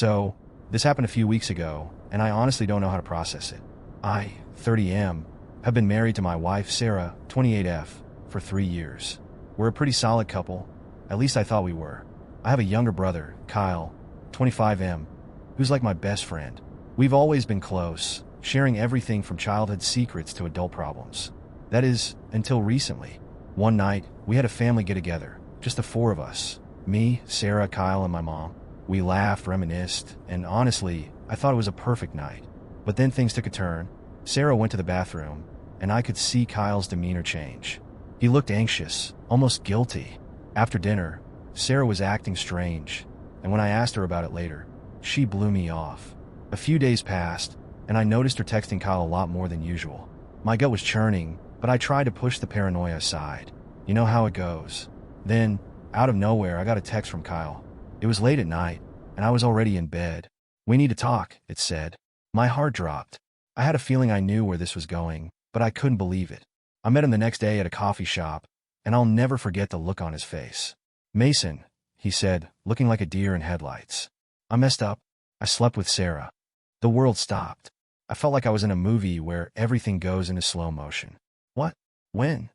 So, this happened a few weeks ago, and I honestly don't know how to process it. I, 30M, have been married to my wife, Sarah, 28F, for 3 years. We're a pretty solid couple, at least I thought we were. I have a younger brother, Kyle, 25M, who's like my best friend. We've always been close, sharing everything from childhood secrets to adult problems. That is, until recently. One night, we had a family get-together, just the four of us. Me, Sarah, Kyle, and my mom. We laughed, reminisced, and honestly, I thought it was a perfect night. But then things took a turn. Sarah went to the bathroom, and I could see Kyle's demeanor change. He looked anxious, almost guilty. After dinner, Sarah was acting strange, and when I asked her about it later, she blew me off. A few days passed, and I noticed her texting Kyle a lot more than usual. My gut was churning, but I tried to push the paranoia aside. You know how it goes. Then, out of nowhere, I got a text from Kyle. It was late at night, and I was already in bed. "We need to talk," it said. My heart dropped. I had a feeling I knew where this was going, but I couldn't believe it. I met him the next day at a coffee shop, and I'll never forget the look on his face. "Mason," he said, looking like a deer in headlights. "I messed up. I slept with Sarah." The world stopped. I felt like I was in a movie where everything goes into slow motion. "What? When?"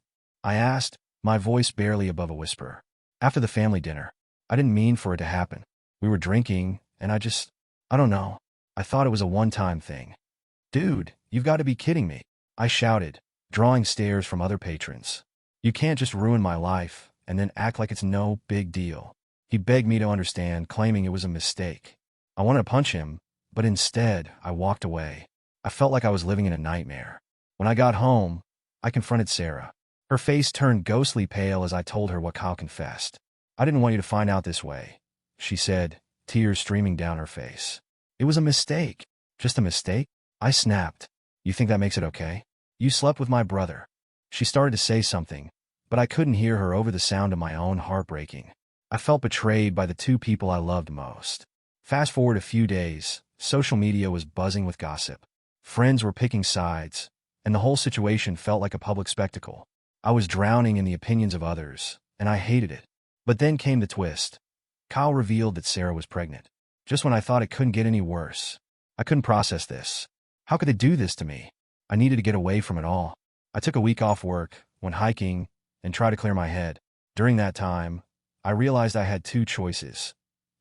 I asked, my voice barely above a whisper. "After the family dinner. I didn't mean for it to happen. We were drinking, and I don't know. I thought it was a one-time thing." "Dude, you've got to be kidding me," I shouted, drawing stares from other patrons. "You can't just ruin my life and then act like it's no big deal." He begged me to understand, claiming it was a mistake. I wanted to punch him, but instead, I walked away. I felt like I was living in a nightmare. When I got home, I confronted Sarah. Her face turned ghostly pale as I told her what Kyle confessed. "I didn't want you to find out this way," she said, tears streaming down her face. "It was a mistake." "Just a mistake?" I snapped. "You think that makes it okay? You slept with my brother." She started to say something, but I couldn't hear her over the sound of my own heart breaking. I felt betrayed by the two people I loved most. Fast forward a few days, social media was buzzing with gossip. Friends were picking sides, and the whole situation felt like a public spectacle. I was drowning in the opinions of others, and I hated it. But then came the twist. Kyle revealed that Sarah was pregnant. Just when I thought it couldn't get any worse. I couldn't process this. How could they do this to me? I needed to get away from it all. I took a week off work, went hiking, and tried to clear my head. During that time, I realized I had two choices.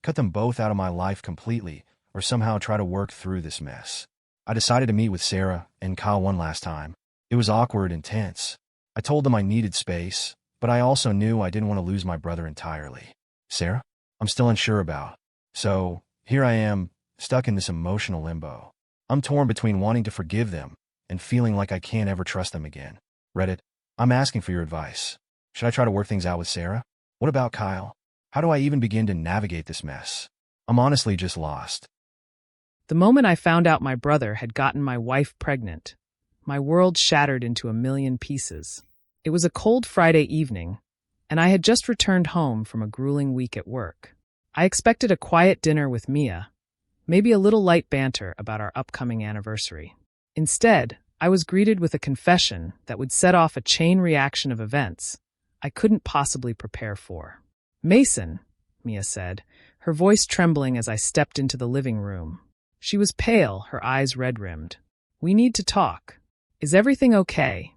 Cut them both out of my life completely, or somehow try to work through this mess. I decided to meet with Sarah and Kyle one last time. It was awkward and tense. I told them I needed space, but I also knew I didn't want to lose my brother entirely. "Sarah? I'm still unsure about." So, here I am, stuck in this emotional limbo. I'm torn between wanting to forgive them and feeling like I can't ever trust them again. Reddit, I'm asking for your advice. Should I try to work things out with Sarah? What about Kyle? How do I even begin to navigate this mess? I'm honestly just lost. The moment I found out my brother had gotten my wife pregnant, my world shattered into a million pieces. It was a cold Friday evening, and I had just returned home from a grueling week at work. I expected a quiet dinner with Mia, maybe a little light banter about our upcoming anniversary. Instead, I was greeted with a confession that would set off a chain reaction of events I couldn't possibly prepare for. "Mason," Mia said, her voice trembling as I stepped into the living room. She was pale, her eyes red-rimmed. "We need to talk. Is everything okay?"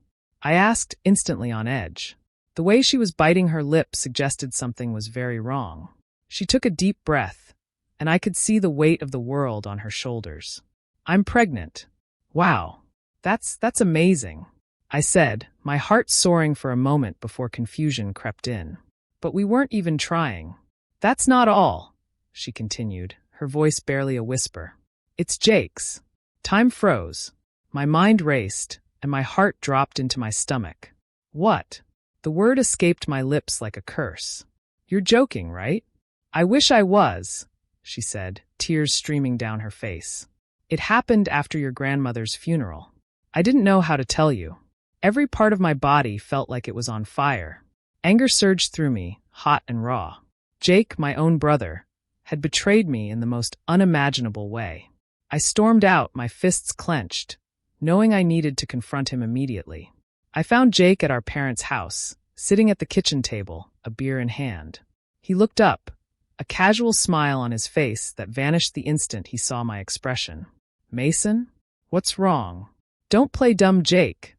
I asked, instantly on edge. The way she was biting her lip suggested something was very wrong. She took a deep breath, and I could see the weight of the world on her shoulders. "I'm pregnant." "Wow, that's amazing," I said, my heart soaring for a moment before confusion crept in. "But we weren't even trying." "That's not all," she continued, her voice barely a whisper. "It's Jake's." Time froze. My mind raced, and my heart dropped into my stomach. "What?" The word escaped my lips like a curse. "You're joking, right?" "I wish I was," she said, tears streaming down her face. "It happened after your grandmother's funeral. I didn't know how to tell you." Every part of my body felt like it was on fire. Anger surged through me, hot and raw. Jake, my own brother, had betrayed me in the most unimaginable way. I stormed out, my fists clenched, knowing I needed to confront him immediately. I found Jake at our parents' house, sitting at the kitchen table, a beer in hand. He looked up, a casual smile on his face that vanished the instant he saw my expression. Mason? What's wrong? Don't play dumb, Jake,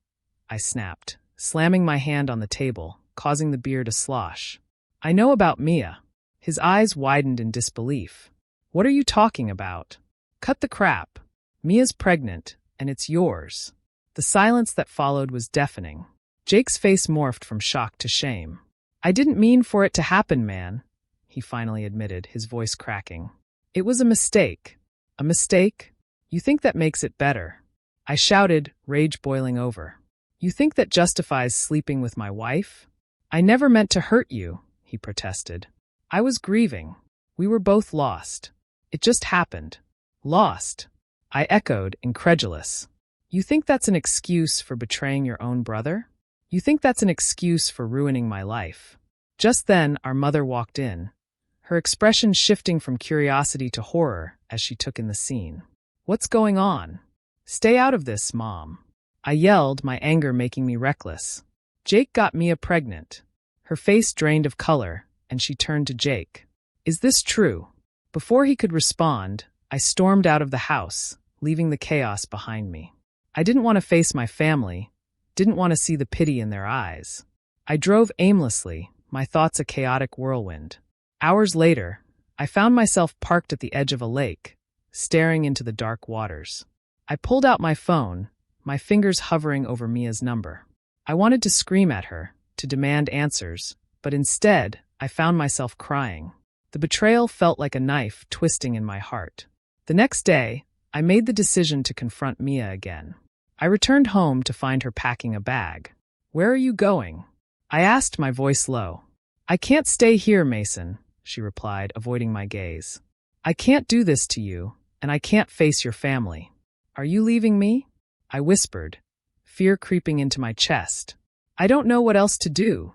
I snapped, slamming my hand on the table, causing the beer to slosh. I know about Mia. His eyes widened in disbelief. What are you talking about? Cut the crap. Mia's pregnant, and it's yours. The silence that followed was deafening. Jake's face morphed from shock to shame. I didn't mean for it to happen, man, he finally admitted, his voice cracking. It was a mistake. A mistake? You think that makes it better? I shouted, rage boiling over. You think that justifies sleeping with my wife? I never meant to hurt you, he protested. I was grieving. We were both lost. It just happened. Lost? I echoed, incredulous. You think that's an excuse for betraying your own brother? You think that's an excuse for ruining my life? Just then, our mother walked in, her expression shifting from curiosity to horror as she took in the scene. What's going on? Stay out of this, Mom. I yelled, my anger making me reckless. Jake got Mia pregnant. Her face drained of color, and she turned to Jake. Is this true? Before he could respond, I stormed out of the house, leaving the chaos behind me. I didn't want to face my family, didn't want to see the pity in their eyes. I drove aimlessly, my thoughts a chaotic whirlwind. Hours later, I found myself parked at the edge of a lake, staring into the dark waters. I pulled out my phone, my fingers hovering over Mia's number. I wanted to scream at her, to demand answers, but instead, I found myself crying. The betrayal felt like a knife twisting in my heart. The next day, I made the decision to confront Mia again. I returned home to find her packing a bag. Where are you going? I asked, my voice low. I can't stay here, Mason, she replied, avoiding my gaze. I can't do this to you, and I can't face your family. Are you leaving me? I whispered, fear creeping into my chest. I don't know what else to do,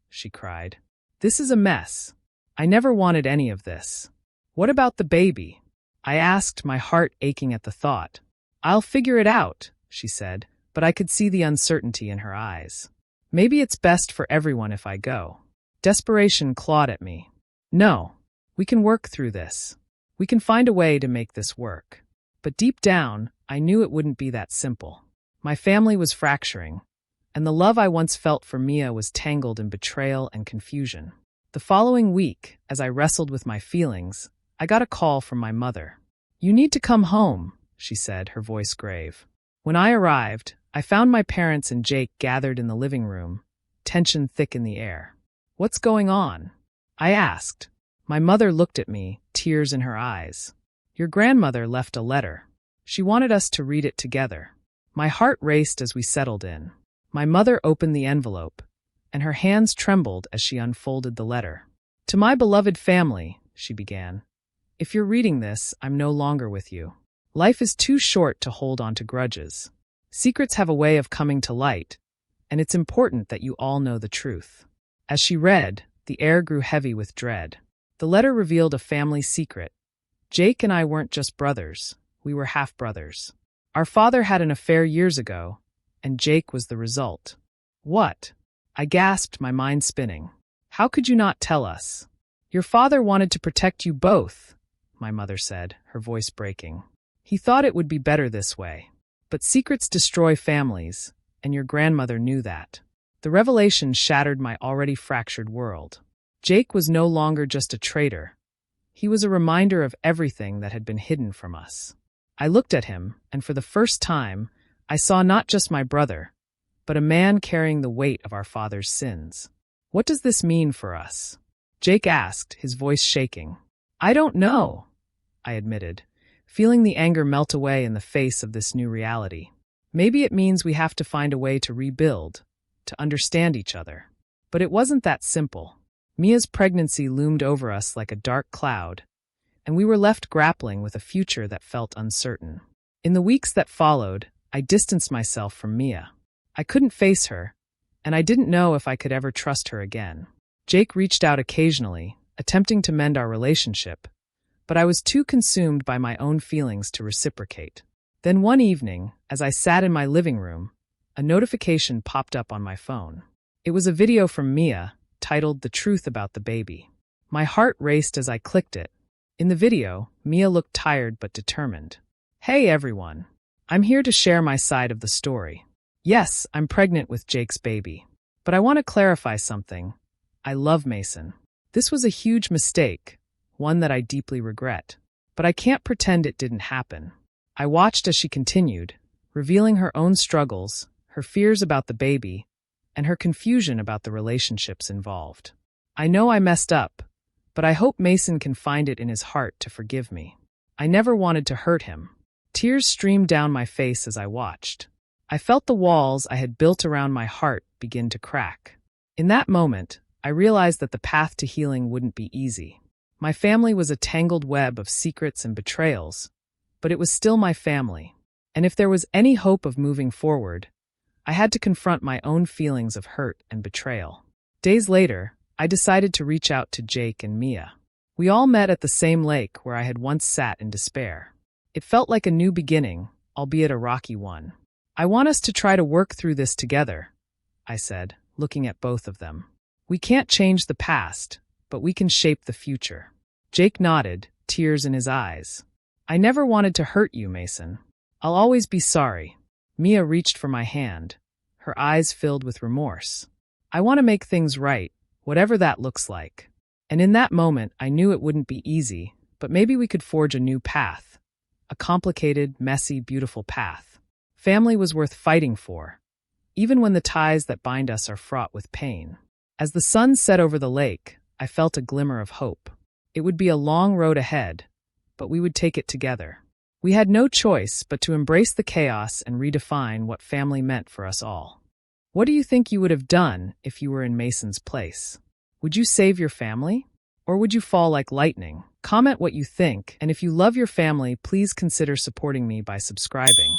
she cried. This is a mess. I never wanted any of this. What about the baby? I asked, my heart aching at the thought. I'll figure it out, she said, but I could see the uncertainty in her eyes. Maybe it's best for everyone if I go. Desperation clawed at me. No, we can work through this. We can find a way to make this work. But deep down, I knew it wouldn't be that simple. My family was fracturing, and the love I once felt for Mia was tangled in betrayal and confusion. The following week, as I wrestled with my feelings, I got a call from my mother. You need to come home, she said, her voice grave. When I arrived, I found my parents and Jake gathered in the living room, tension thick in the air. What's going on? I asked. My mother looked at me, tears in her eyes. Your grandmother left a letter. She wanted us to read it together. My heart raced as we settled in. My mother opened the envelope, and her hands trembled as she unfolded the letter. To my beloved family, she began. If you're reading this, I'm no longer with you. Life is too short to hold on to grudges. Secrets have a way of coming to light, and it's important that you all know the truth. As she read, the air grew heavy with dread. The letter revealed a family secret. Jake and I weren't just brothers, we were half-brothers. Our father had an affair years ago, and Jake was the result. What? I gasped, my mind spinning. How could you not tell us? Your father wanted to protect you both, my mother said, her voice breaking. He thought it would be better this way. But secrets destroy families, and your grandmother knew that. The revelation shattered my already fractured world. Jake was no longer just a traitor. He was a reminder of everything that had been hidden from us. I looked at him, and for the first time, I saw not just my brother, but a man carrying the weight of our father's sins. What does this mean for us? Jake asked, his voice shaking. I don't know, I admitted, feeling the anger melt away in the face of this new reality. Maybe it means we have to find a way to rebuild, to understand each other. But it wasn't that simple. Mia's pregnancy loomed over us like a dark cloud, and we were left grappling with a future that felt uncertain. In the weeks that followed, I distanced myself from Mia. I couldn't face her, and I didn't know if I could ever trust her again. Jake reached out occasionally, attempting to mend our relationship, but I was too consumed by my own feelings to reciprocate. Then one evening, as I sat in my living room, a notification popped up on my phone. It was a video from Mia, titled The Truth About the Baby. My heart raced as I clicked it. In the video, Mia looked tired but determined. Hey everyone. I'm here to share my side of the story. Yes, I'm pregnant with Jake's baby. But I want to clarify something. I love Mason. This was a huge mistake, one that I deeply regret. But I can't pretend it didn't happen. I watched as she continued, revealing her own struggles, her fears about the baby, and her confusion about the relationships involved. I know I messed up, but I hope Mason can find it in his heart to forgive me. I never wanted to hurt him. Tears streamed down my face as I watched. I felt the walls I had built around my heart begin to crack. In that moment, I realized that the path to healing wouldn't be easy. My family was a tangled web of secrets and betrayals, but it was still my family. And if there was any hope of moving forward, I had to confront my own feelings of hurt and betrayal. Days later, I decided to reach out to Jake and Mia. We all met at the same lake where I had once sat in despair. It felt like a new beginning, albeit a rocky one. I want us to try to work through this together, I said, looking at both of them. We can't change the past, but we can shape the future. Jake nodded, tears in his eyes. I never wanted to hurt you, Mason. I'll always be sorry. Mia reached for my hand, her eyes filled with remorse. I want to make things right, whatever that looks like. And in that moment, I knew it wouldn't be easy, but maybe we could forge a new path. A complicated, messy, beautiful path. Family was worth fighting for, even when the ties that bind us are fraught with pain. As the sun set over the lake, I felt a glimmer of hope. It would be a long road ahead, but we would take it together. We had no choice but to embrace the chaos and redefine what family meant for us all. What do you think you would have done if you were in Mason's place? Would you save your family? Or would you fall like lightning? Comment what you think, and if you love your family, please consider supporting me by subscribing.